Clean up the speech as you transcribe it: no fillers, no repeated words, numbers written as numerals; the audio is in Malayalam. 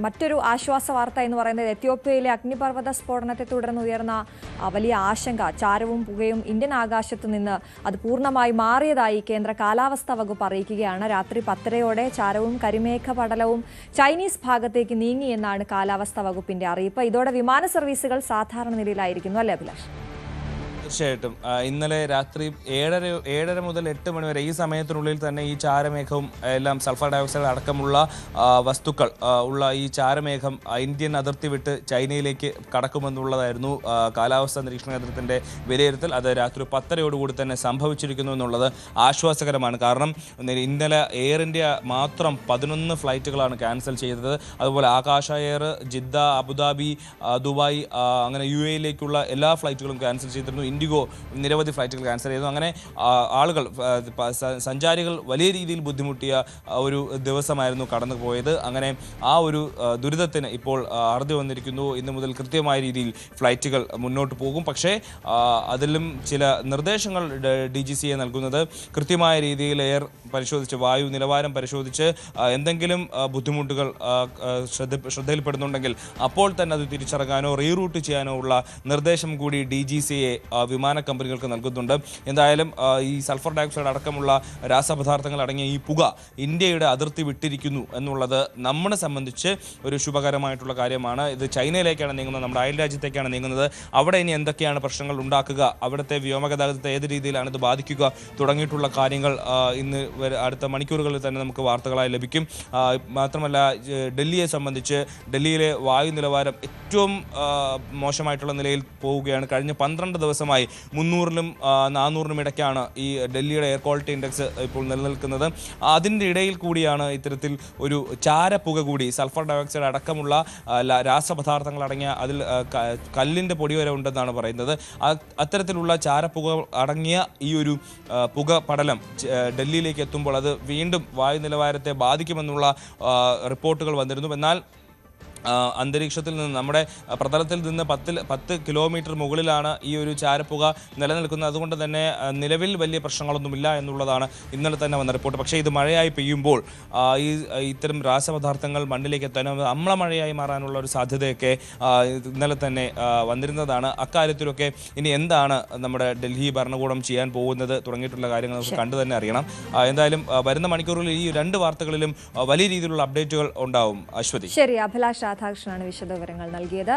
മറ്റൊരു ആശ്വാസ വാർത്ത എന്ന് പറയുന്നത് എത്യോപ്യയിലെ അഗ്നിപർവ്വത സ്ഫോടനത്തെ തുടർന്ന് ഉയർന്ന വലിയ ആശങ്ക, ചാരവും പുകയും ഇന്ത്യൻ ആകാശത്ത് നിന്ന് അത് പൂർണ്ണമായി മാറിയതായി കേന്ദ്ര കാലാവസ്ഥാ വകുപ്പ് അറിയിക്കുകയാണ്. രാത്രി 10:30 ചാരവും കരിമേഘ പടലവും ചൈനീസ് ഭാഗത്തേക്ക് നീങ്ങിയെന്നാണ് കാലാവസ്ഥാ വകുപ്പിന്റെ അറിയിപ്പ്. ഇതോടെ വിമാന സർവീസുകൾ സാധാരണ നിലയിലായിരിക്കുന്നു, അല്ലേ അഭിലാഷ്? തീർച്ചയായിട്ടും ഇന്നലെ രാത്രി 7:30 മുതൽ 8 മണി വരെ ഈ സമയത്തിനുള്ളിൽ തന്നെ ഈ ചാരമേഘവും എല്ലാം സൾഫർ ഡയോക്സൈഡ് അടക്കമുള്ള വസ്തുക്കൾ ഉള്ള ഈ ചാരമേഘം ഇന്ത്യൻ അതിർത്തി വിട്ട് ചൈനയിലേക്ക് കടക്കുമെന്നുള്ളതായിരുന്നു കാലാവസ്ഥാ നിരീക്ഷണ കേന്ദ്രത്തിൻ്റെ വിലയിരുത്തൽ. അത് രാത്രി 10:30 തന്നെ സംഭവിച്ചിരിക്കുന്നു എന്നുള്ളത് ആശ്വാസകരമാണ്. കാരണം ഇന്നലെ എയർ ഇന്ത്യ മാത്രം 11 ഫ്ലൈറ്റുകളാണ് ക്യാൻസൽ ചെയ്തത്. അതുപോലെ ആകാശ എയർ ജിദ്ദ, അബുദാബി, ദുബായ്, അങ്ങനെ UAE-യിലേക്കുള്ള എല്ലാ ഫ്ലൈറ്റുകളും ക്യാൻസൽ ചെയ്തിരുന്നു. ഇൻഡിഗോ നിരവധി ഫ്ലൈറ്റുകൾ ക്യാൻസൽ ചെയ്തു. അങ്ങനെ ആളുകൾ, സഞ്ചാരികൾ വലിയ രീതിയിൽ ബുദ്ധിമുട്ടിയ ഒരു ദിവസമായിരുന്നു കടന്നു പോയത്. അങ്ങനെ ആ ഒരു ദുരിതത്തിന് ഇപ്പോൾ അറുതി വന്നിരിക്കുന്നു. ഇന്നു മുതൽ കൃത്യമായ രീതിയിൽ ഫ്ലൈറ്റുകൾ മുന്നോട്ട് പോകും. പക്ഷേ അതിലും ചില നിർദ്ദേശങ്ങൾ DGCA നൽകുന്നത് കൃത്യമായ രീതിയിൽ എയർ പരിശോധിച്ച്, വായു നിലവാരം പരിശോധിച്ച് എന്തെങ്കിലും ബുദ്ധിമുട്ടുകൾ ശ്രദ്ധയിൽപ്പെടുന്നുണ്ടെങ്കിൽ അപ്പോൾ തന്നെ അത് തിരിച്ചറിയാനോ റീറൂട്ട് ചെയ്യാനോ ഉള്ള നിർദ്ദേശം കൂടി DGCA വിമാന കമ്പനികൾക്ക് നൽകുന്നുണ്ട്. എന്തായാലും ഈ സൾഫർ ഡയോക്സൈഡ് അടക്കമുള്ള രാസപദാർത്ഥങ്ങൾ അടങ്ങിയ ഈ പുക ഇന്ത്യയുടെ അതിർത്തി വിട്ടിരിക്കുന്നു എന്നുള്ളത് നമ്മളെ സംബന്ധിച്ച് ഒരു ശുഭകരമായിട്ടുള്ള കാര്യമാണ്. ഇത് ചൈനയിലേക്കാണ് നീങ്ങുന്നത്, നമ്മുടെ അയൽ രാജ്യത്തേക്കാണ് നീങ്ങുന്നത്. അവിടെ ഇനി എന്തൊക്കെയാണ് പ്രശ്നങ്ങൾ ഉണ്ടാക്കുക, അവിടുത്തെ വ്യോമഗതാഗതത്തെ ഏത് രീതിയിലാണ് ഇത് ബാധിക്കുക തുടങ്ങിയിട്ടുള്ള കാര്യങ്ങൾ ഇന്ന് അടുത്ത മണിക്കൂറുകളിൽ തന്നെ നമുക്ക് വാർത്തകളായി ലഭിക്കും. മാത്രമല്ല, ഡൽഹിയെ സംബന്ധിച്ച് ഡൽഹിയിലെ വായു നിലവാരം ഏറ്റവും മോശമായിട്ടുള്ള നിലയിൽ പോവുകയാണ്. കഴിഞ്ഞ 12 ദിവസമായി 300-നും 400-നും ഇടയ്ക്കാണ് ഈ ഡൽഹിയുടെ എയർ ക്വാളിറ്റി ഇൻഡെക്സ് ഇപ്പോൾ നിലനിൽക്കുന്നത്. അതിൻ്റെ ഇടയിൽ കൂടിയാണ് ഇത്തരത്തിൽ ഒരു ചാരപ്പുക കൂടി, സൾഫർ ഡയോക്സൈഡ് അടക്കമുള്ള രാസപദാർത്ഥങ്ങൾ അടങ്ങിയ, അതിൽ കല്ലിൻ്റെ പൊടി വരെ ഉണ്ടെന്നാണ് പറയുന്നത്. അത്തരത്തിലുള്ള ചാരപ്പുക അടങ്ങിയ ഈ ഒരു പുക പടലം ഡൽഹിയിലേക്ക് എത്തുമ്പോൾ അത് വീണ്ടും വായു നിലവാരത്തെ ബാധിക്കുമെന്നുള്ള റിപ്പോർട്ടുകൾ വന്നിരുന്നു. എന്നാൽ അന്തരീക്ഷത്തിൽ നിന്ന്, നമ്മുടെ പ്രതലത്തിൽ നിന്ന് 10 കിലോമീറ്റർ മുകളിലാണ് ഈ ഒരു ചാരപ്പുക നിലനിൽക്കുന്നത്. അതുകൊണ്ട് തന്നെ നിലവിൽ വലിയ പ്രശ്നങ്ങളൊന്നുമില്ല എന്നുള്ളതാണ് ഇന്നലെ തന്നെ വന്ന റിപ്പോർട്ട്. പക്ഷേ ഇത് മഴയായി പെയ്യുമ്പോൾ ഇത്തരം രാസപദാർത്ഥങ്ങൾ മണ്ണിലേക്ക് എത്താനും അമ്ല മഴയായി മാറാനുള്ള ഒരു സാധ്യതയൊക്കെ ഇന്നലെ തന്നെ വന്നിരുന്നതാണ്. അക്കാര്യത്തിലൊക്കെ ഇനി എന്താണ് നമ്മുടെ ഡൽഹി ഭരണകൂടം ചെയ്യാൻ പോകുന്നത് തുടങ്ങിയിട്ടുള്ള കാര്യങ്ങൾ നമുക്ക് കണ്ടു തന്നെ അറിയണം. എന്തായാലും വരുന്ന മണിക്കൂറുകളിൽ ഈ 2 വാർത്തകളിലും വലിയ രീതിയിലുള്ള അപ്ഡേറ്റുകൾ ഉണ്ടാവും. അശ്വതി. ശരി, അഭിലാഷ് രാധാകൃഷ്ണനാണ് വിശദവിവരങ്ങൾ നൽകിയത്.